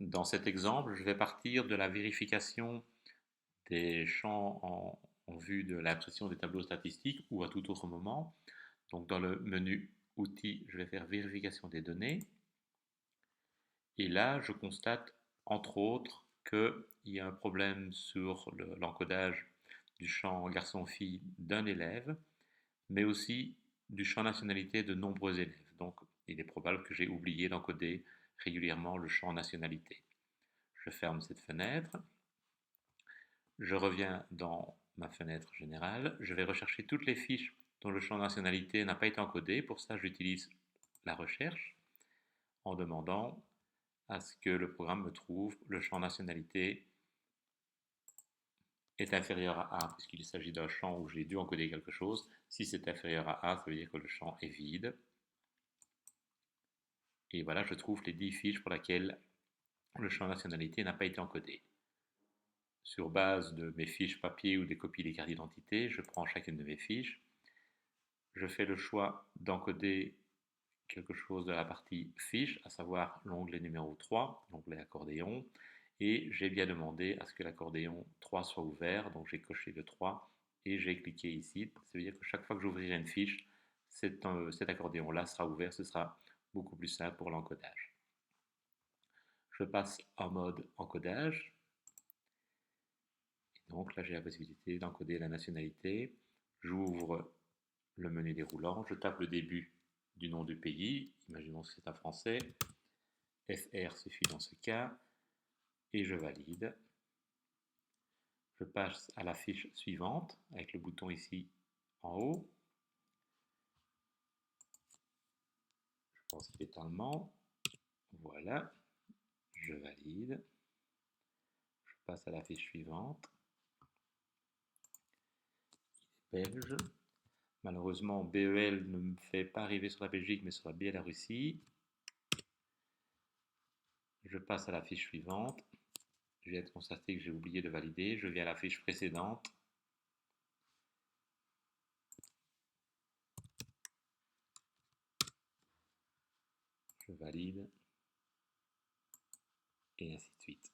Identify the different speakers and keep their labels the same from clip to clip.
Speaker 1: Dans cet exemple, je vais partir de la vérification des champs en vue de l'impression des tableaux statistiques ou à tout autre moment. Donc dans le menu Outils, je vais faire Vérification des données. Et là, je constate entre autres qu'il y a un problème sur l'encodage du champ garçon-fille d'un élève, mais aussi du champ nationalité de nombreux élèves. Donc il est probable que j'ai oublié d'encoder régulièrement le champ nationalité. Je ferme cette fenêtre. Je reviens dans ma fenêtre générale. Je vais rechercher toutes les fiches dont le champ nationalité n'a pas été encodé. Pour ça, j'utilise la recherche en demandant à ce que le programme me trouve le champ nationalité est inférieur à A, puisqu'il s'agit d'un champ où j'ai dû encoder quelque chose. Si c'est inférieur à A, ça veut dire que le champ est vide. Et voilà, je trouve les 10 fiches pour lesquelles le champ nationalité n'a pas été encodé. Sur base de mes fiches papier ou des copies des cartes d'identité, je prends chacune de mes fiches. Je fais le choix d'encoder quelque chose de la partie fiche, à savoir l'onglet numéro 3, l'onglet accordéon, et j'ai bien demandé à ce que l'accordéon 3 soit ouvert, donc j'ai coché le 3 et j'ai cliqué ici. Ça veut dire que chaque fois que j'ouvrirai une fiche, cet accordéon-là sera ouvert, ce sera beaucoup plus simple pour l'encodage. Je passe en mode encodage. Et donc là, j'ai la possibilité d'encoder la nationalité. J'ouvre le menu déroulant, je tape le début du nom du pays, imaginons que c'est un français, FR suffit dans ce cas, et je valide. Je passe à la fiche suivante, avec le bouton ici en haut. Je pense qu'il est allemand. Voilà, je valide. Je passe à la fiche suivante. Il est belge. Malheureusement, BEL ne me fait pas arriver sur la Belgique, mais sur la Biélorussie. Je passe à la fiche suivante. Je viens de constater que j'ai oublié de valider. Je viens à la fiche précédente. Je valide. Et ainsi de suite.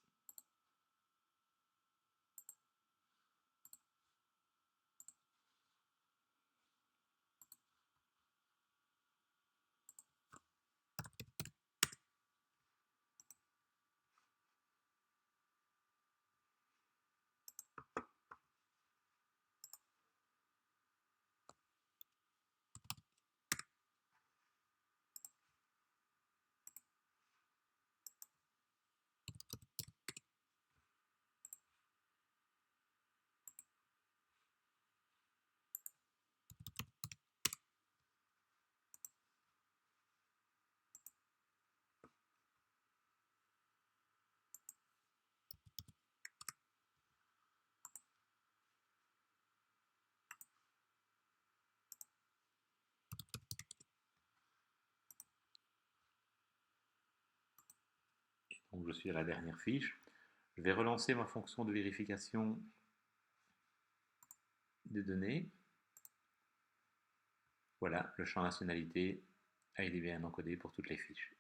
Speaker 1: Donc je suis à la dernière fiche. Je vais relancer ma fonction de vérification des données. Voilà, le champ nationalité a été bien encodé pour toutes les fiches.